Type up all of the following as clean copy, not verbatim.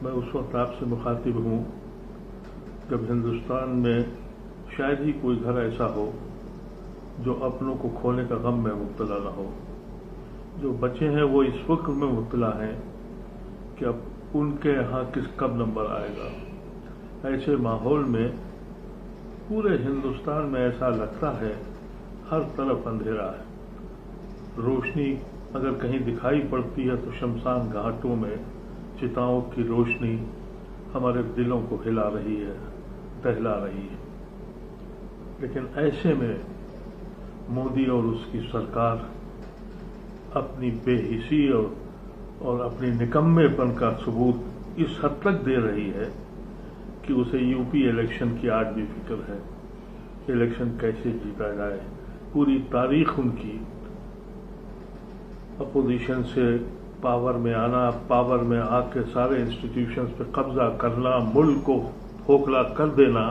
मैं उस वक्त आपसे मुखातिब हूँ जब हिंदुस्तान में शायद ही कोई घर ऐसा हो जो अपनों को खोने का गम में मुब्तला न हो। जो बच्चे हैं वो इस वक्त में मुब्तला हैं कि अब उनके यहाँ कब नंबर आएगा। ऐसे माहौल में पूरे हिंदुस्तान में ऐसा लगता है हर तरफ अंधेरा है। रोशनी अगर कहीं दिखाई पड़ती है तो शमशान घाटों में चिताओं की रोशनी हमारे दिलों को हिला रही है, दहला रही है। लेकिन ऐसे में मोदी और उसकी सरकार अपनी बेहिसी और अपनी निकम्मेपन का सबूत इस हद तक दे रही है कि उसे यूपी इलेक्शन की आज भी फिक्र है। इलेक्शन कैसे जीता जाए। पूरी तारीख उनकी अपोजिशन से पावर में आना, पावर में आके सारे इंस्टीट्यूशंस पे कब्जा करना, मुल्क को खोखला कर देना,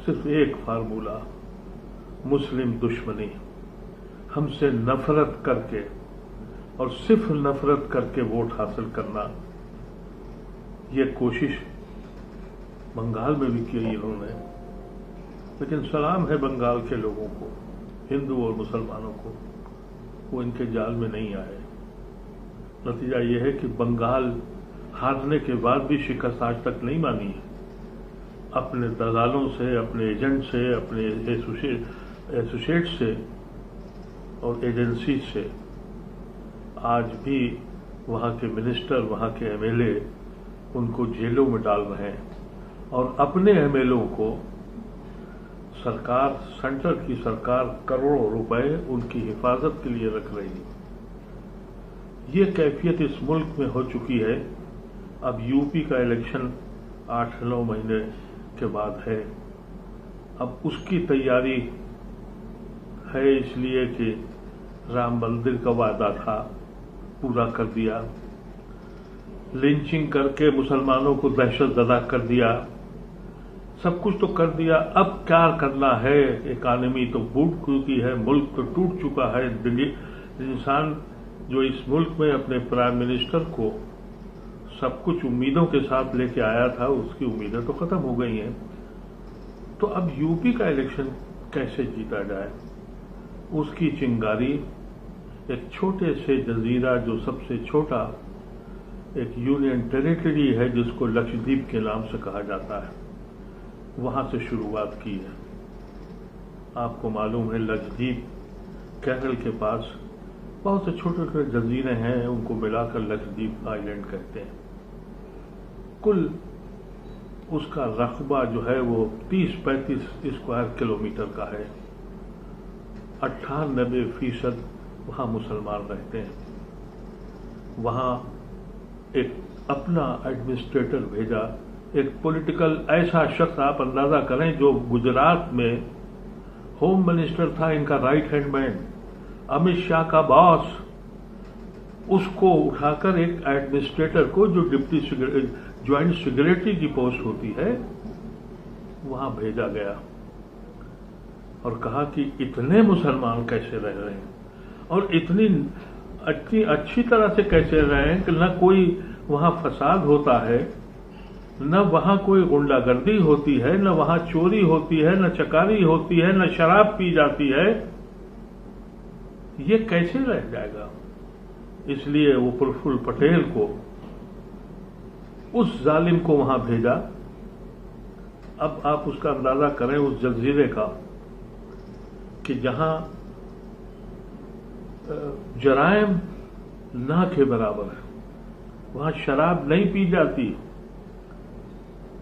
सिर्फ एक फार्मूला, मुस्लिम दुश्मनी। हमसे नफरत करके और सिर्फ नफरत करके वोट हासिल करना। ये कोशिश बंगाल में भी की इन्होंने, लेकिन सलाम है बंगाल के लोगों को, हिंदू और मुसलमानों को, वो इनके जाल में नहीं आए। नतीजा ये है कि बंगाल हारने के बाद भी शिकस्त आज तक नहीं मानी है। अपने दलालों से, अपने एजेंट से, अपने एसोसिएट से और एजेंसी से आज भी वहाँ के मिनिस्टर, वहाँ के एमएलए उनको जेलों में डाल रहे हैं और अपने एमएलए को सरकार, सेंटर की सरकार करोड़ों रुपए उनकी हिफाजत के लिए रख रही है। ये कैफियत इस मुल्क में हो चुकी है। अब यूपी का इलेक्शन 8-9 महीने के बाद है। अब उसकी तैयारी है, इसलिए कि राम मंदिर का वादा था, पूरा कर दिया। लिंचिंग करके मुसलमानों को दहशतज़दा कर दिया। सब कुछ तो कर दिया। अब क्या करना है। इकानमी तो बूट चुकी है, मुल्क तो टूट चुका है। इंसान जो इस मुल्क में अपने प्राइम मिनिस्टर को सब कुछ उम्मीदों के साथ लेके आया था, उसकी उम्मीदें तो खत्म हो गई हैं। तो अब यूपी का इलेक्शन कैसे जीता जाए, उसकी चिंगारी एक छोटे से जजीरा, जो सबसे छोटा एक यूनियन टेरिटरी है जिसको लक्षद्वीप के नाम से कहा जाता है, वहां से शुरुआत की है। आपको मालूम है लक्षद्वीप केरल के पास बहुत से छोटे छोटे जजीरे हैं, उनको मिलाकर लक्षद्वीप आइलैंड कहते हैं। कुल उसका रकबा जो है वो 30-35 स्क्वायर किलोमीटर का है। 98% वहां मुसलमान रहते हैं। वहां एक अपना एडमिनिस्ट्रेटर भेजा, एक पॉलिटिकल ऐसा शख्स, आप अंदाजा करें, जो गुजरात में होम मिनिस्टर था, इनका right hand man, Amit Shah का बॉस, उसको उठाकर एक एडमिनिस्ट्रेटर को, जो डिप्टी ज्वाइंट सेक्रेटरी की पोस्ट होती है, वहां भेजा गया और कहा कि इतने मुसलमान कैसे रह रहे हैं और इतनी अच्छी तरह से कैसे रह रहे हैं कि न कोई वहां फसाद होता है, न वहां कोई गुंडागर्दी होती है, न वहां चोरी होती है, न चकारी होती है, न शराब पी जाती है। ये कैसे रह जाएगा। इसलिए वो प्रफुल्ल पटेल को, उस जालिम को वहां भेजा। अब आप उसका अंदाजा करें उस जजीरे का कि जहां जराइम ना के बराबर है, वहां शराब नहीं पी जाती,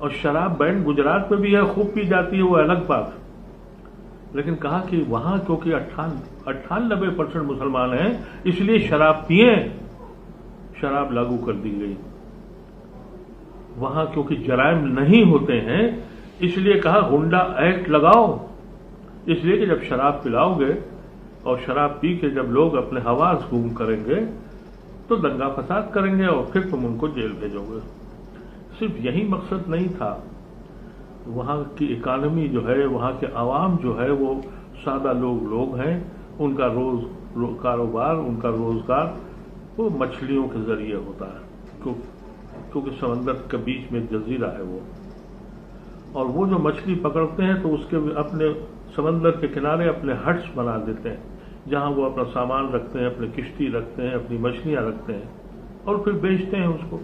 और शराब बैंड गुजरात में भी है, खूब पी जाती है, वो अलग बात। लेकिन कहा कि वहां क्योंकि 98% मुसलमान हैं, इसलिए शराब पिए, शराब लागू कर दी गई। वहां क्योंकि जराइम नहीं होते हैं, इसलिए कहा गुंडा एक्ट लगाओ, इसलिए कि जब शराब पिलाओगे और शराब पी के जब लोग अपने हवास गुम करेंगे तो दंगा फसाद करेंगे और फिर तुम उनको जेल भेजोगे। सिर्फ यही मकसद नहीं था। वहां की इकानमी जो है, वहां के आवाम जो है, वो सादा लोग हैं, उनका कारोबार, उनका रोजगार वो मछलियों के जरिए होता है। क्योंकि समंदर के बीच में जजीरा है वो, और वो जो मछली पकड़ते हैं तो उसके अपने समंदर के किनारे अपने हट्स बना देते हैं, जहां वो अपना सामान रखते हैं, अपनी किश्ती रखते हैं, अपनी मछलियां रखते हैं और फिर बेचते हैं उसको।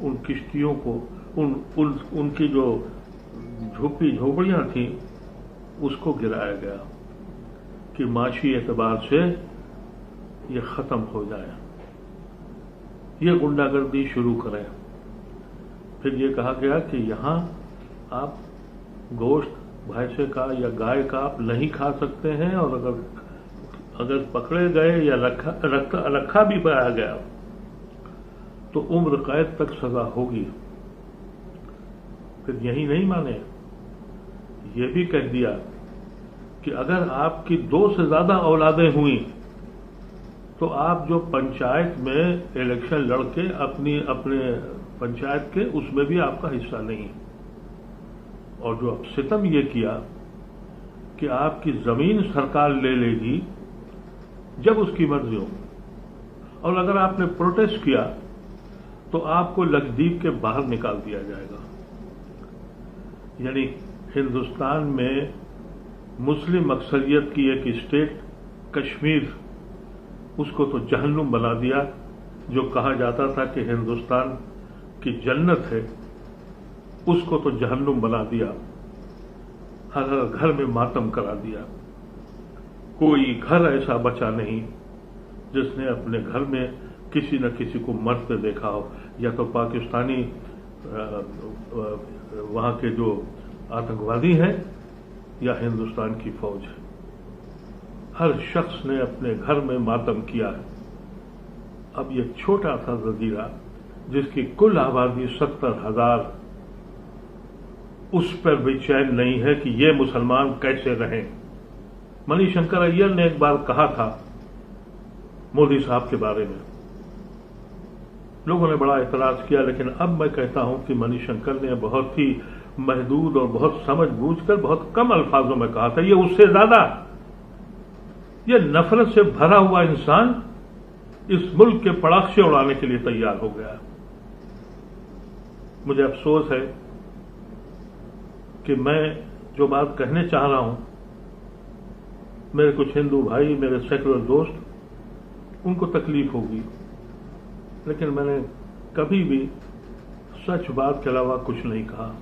उन किश्तियों को उनकी जो झोपड़ियां थी उसको गिराया गया कि माशी एतबार से ये खत्म हो जाए, ये गुंडागर्दी शुरू करें। फिर ये कहा गया कि यहां आप गोश्त भैंसे का या गाय का आप नहीं खा सकते हैं, और अगर पकड़े गए या रखा भी पाया गया तो उम्र कैद तक सजा होगी। फिर यही नहीं माने, ये भी कह दिया कि अगर आपकी 2 से ज्यादा औलादें हुई तो आप जो पंचायत में इलेक्शन लड़के अपने पंचायत के, उसमें भी आपका हिस्सा नहीं। और जो अब सितम ये किया कि आपकी जमीन सरकार ले लेगी जब उसकी मर्जी हो, और अगर आपने प्रोटेस्ट किया तो आपको लक्षद्वीप के बाहर निकाल दिया जाएगा। यानी हिंदुस्तान में मुस्लिम अक्सरियत की एक स्टेट कश्मीर, उसको तो जहन्नुम बना दिया। जो कहा जाता था कि हिंदुस्तान की जन्नत है, उसको तो जहन्नुम बना दिया। हर घर में मातम करा दिया। कोई घर ऐसा बचा नहीं जिसने अपने घर में किसी न किसी को मरते देखा हो, या तो पाकिस्तानी वहां के जो आतंकवादी हैं या हिंदुस्तान की फौज है। हर शख्स ने अपने घर में मातम किया है। अब ये छोटा सा जजीरा जिसकी कुल आबादी 70,000, उस पर भी चैन नहीं है कि ये मुसलमान कैसे रहें। मणिशंकर अय्यर ने एक बार कहा था मोदी साहब के बारे में, लोगों ने बड़ा एतराज किया, लेकिन अब मैं कहता हूं कि मणिशंकर ने बहुत ही महदूद और बहुत समझ बूझकर बहुत कम अल्फाजों में कहा था। ये उससे ज्यादा, ये नफरत से भरा हुआ इंसान इस मुल्क के पड़ाखे उड़ाने के लिए तैयार हो गया। मुझे अफसोस है कि मैं जो बात कहने चाह रहा हूं, मेरे कुछ हिंदू भाई, मेरे सेकुलर दोस्त, उनको तकलीफ होगी, लेकिन मैंने कभी भी सच बात के अलावा कुछ नहीं कहा।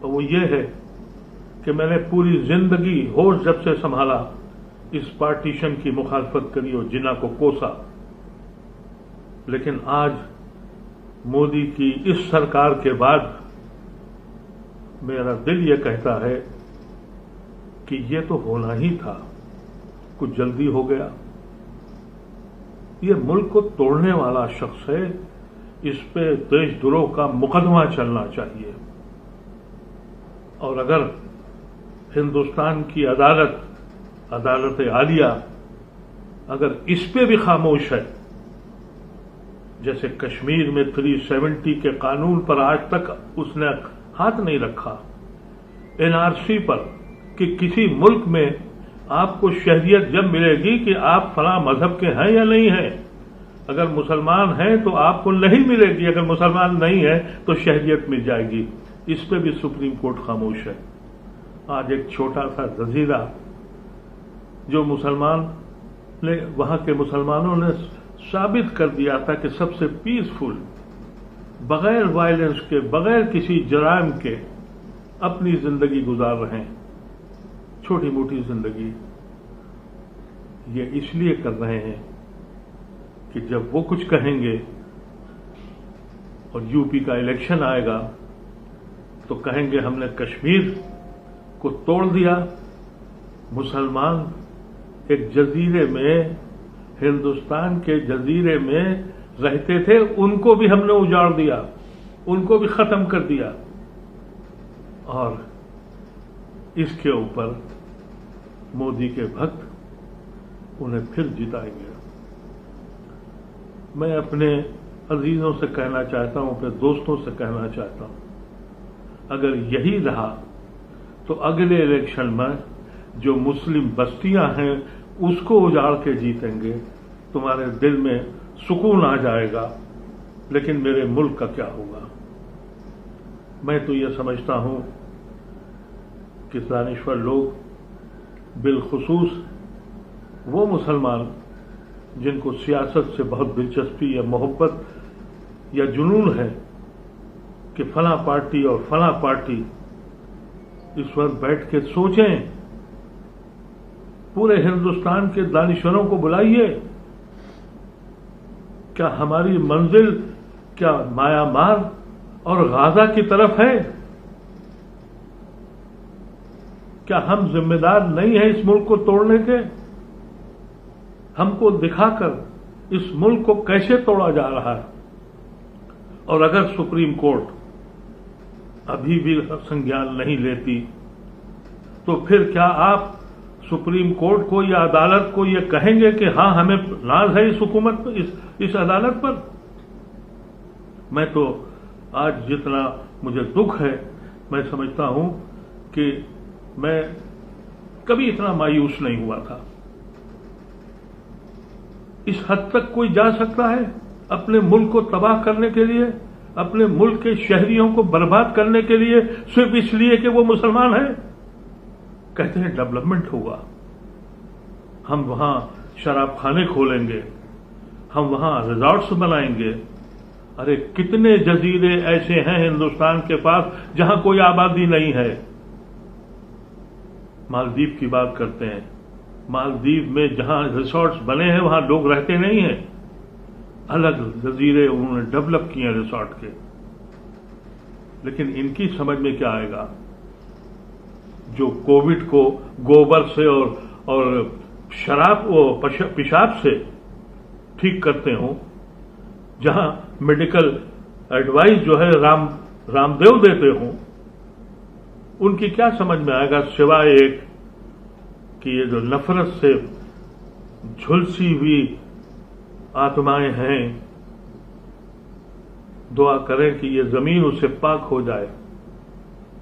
और वो ये है कि मैंने पूरी जिंदगी होश जब से संभाला इस पार्टीशन की मुखालफत करी और जिना को कोसा, लेकिन आज मोदी की इस सरकार के बाद मेरा दिल ये कहता है कि ये तो होना ही था, कुछ जल्दी हो गया। ये मुल्क को तोड़ने वाला शख्स है, इस पे देशद्रोह का मुकदमा चलना चाहिए। और अगर हिंदुस्तान की अदालत आलिया अगर इस पे भी खामोश है, जैसे कश्मीर में 370 के कानून पर आज तक उसने हाथ नहीं रखा, एनआरसी पर कि किसी मुल्क में आपको शहरियत जब मिलेगी कि आप फला मजहब के हैं या नहीं हैं। अगर मुसलमान हैं तो आपको नहीं मिलेगी, अगर मुसलमान नहीं है तो शहरियत मिल जाएगी। इस पे भी सुप्रीम कोर्ट खामोश है। आज एक छोटा सा जजीरा जो वहां के मुसलमानों ने साबित कर दिया था कि सबसे पीसफुल, बगैर वायलेंस के, बगैर किसी जराइम के अपनी जिंदगी गुजार रहे हैं, छोटी मोटी जिंदगी। ये इसलिए कर रहे हैं कि जब वो कुछ कहेंगे और यूपी का इलेक्शन आएगा तो कहेंगे हमने कश्मीर को तोड़ दिया, मुसलमान एक जजीरे में, हिंदुस्तान के जजीरे में रहते थे, उनको भी हमने उजाड़ दिया, उनको भी खत्म कर दिया। और इसके ऊपर मोदी के भक्त उन्हें फिर जिताएंगे। मैं अपने अजीजों से कहना चाहता हूं, अपने दोस्तों से कहना चाहता हूं, अगर यही रहा तो अगले इलेक्शन में जो मुस्लिम बस्तियां हैं उसको उजाड़ के जीतेंगे। तुम्हारे दिल में सुकून आ जाएगा لیکن میرے ملک کا کیا ہوگا؟ میں تو یہ سمجھتا ہوں کہ دانشور لوگ، بالخصوص وہ مسلمان جن کو سیاست سے بہت دلچسپی یا محبت یا جنون ہے کہ فلاں پارٹی اور فلاں پارٹی، اس وقت بیٹھ کے سوچیں، پورے ہندوستان کے دانشوروں کو بلائیے، کیا ہماری منزل کیا میانمار اور غازہ کی طرف ہے؟ کیا ہم ذمہ دار نہیں ہیں اس ملک کو توڑنے کے؟ ہم کو دکھا کر اس ملک کو کیسے توڑا جا رہا ہے؟ اور اگر سپریم کورٹ ابھی بھی سنجھان نہیں لیتی تو پھر کیا آپ سپریم کورٹ کو یا عدالت کو یہ کہیں گے کہ ہاں ہمیں ناز ہے اس حکومت پر، اس عدالت پر؟ میں تو آج جتنا مجھے دکھ ہے، میں سمجھتا ہوں کہ میں کبھی اتنا مایوس نہیں ہوا تھا۔ اس حد تک کوئی جا سکتا ہے اپنے ملک کو تباہ کرنے کے لیے، اپنے ملک کے شہریوں کو برباد کرنے کے لیے، صرف اس لیے کہ وہ مسلمان ہیں؟ کہتے ہیں ڈیولپمنٹ ہوگا، ہم وہاں شراب خانے کھولیں گے، ہم وہاں ریزارٹس بنائیں گے۔ ارے کتنے جزیرے ایسے ہیں ہندوستان کے پاس جہاں کوئی آبادی نہیں ہے؟ مالدیپ کی بات کرتے ہیں، مالدیپ میں جہاں ریسورٹس بنے ہیں وہاں لوگ رہتے نہیں ہیں، الگ جزیرے انہوں نے ڈیولپ کیے ہیں ریسورٹ کے۔ لیکن ان کی سمجھ میں کیا آئے گا جو کووڈ کو گوبر سے اور شراب پیشاب سے ٹھیک کرتے ہوں، جہاں میڈیکل ایڈوائز جو ہے رام دیو دیتے ہوں، ان کی کیا سمجھ میں آئے گا سوائے ایک کہ یہ جو نفرت سے جھلسی ہوئی آتمائیں ہیں، دعا کریں کہ یہ زمین اس سے پاک ہو جائے۔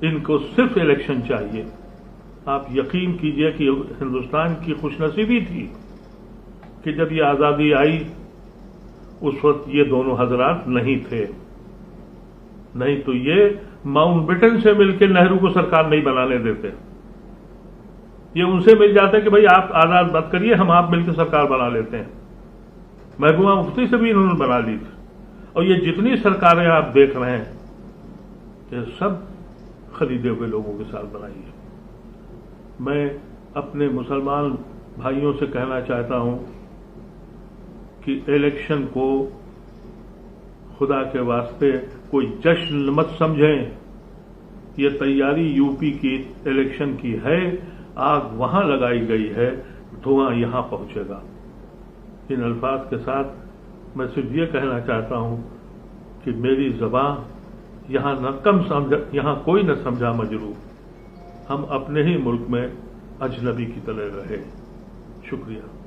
ان کو صرف الیکشن چاہیے۔ آپ یقین کیجئے کہ ہندوستان کی خوش نصیبی تھی کہ جب یہ آزادی آئی اس وقت یہ دونوں حضرات نہیں تھے، نہیں تو یہ ماؤنٹ بیٹن سے مل کے نہرو کو سرکار نہیں بنانے دیتے۔ یہ ان سے مل جاتے کہ بھئی آپ آزاد مت کریے، ہم آپ مل کے سرکار بنا لیتے ہیں۔ محبوبہ مفتی سے بھی انہوں نے بنا لی تھی۔ اور یہ جتنی سرکاریں آپ دیکھ رہے ہیں یہ سب خریدے ہوئے لوگوں کے ساتھ بنائی ہے۔ میں اپنے مسلمان بھائیوں سے کہنا چاہتا ہوں کہ الیکشن کو خدا کے واسطے کوئی جشن مت سمجھیں۔ یہ تیاری یو پی کی الیکشن کی ہے، آگ وہاں لگائی گئی ہے، دھواں یہاں پہنچے گا۔ ان الفاظ کے ساتھ میں صرف یہ کہنا چاہتا ہوں کہ میری زبان یہاں نہ کم سمجھا، یہاں کوئی نہ سمجھا مجروح، ہم اپنے ہی ملک میں اجنبی کی طرح رہے۔ شکریہ۔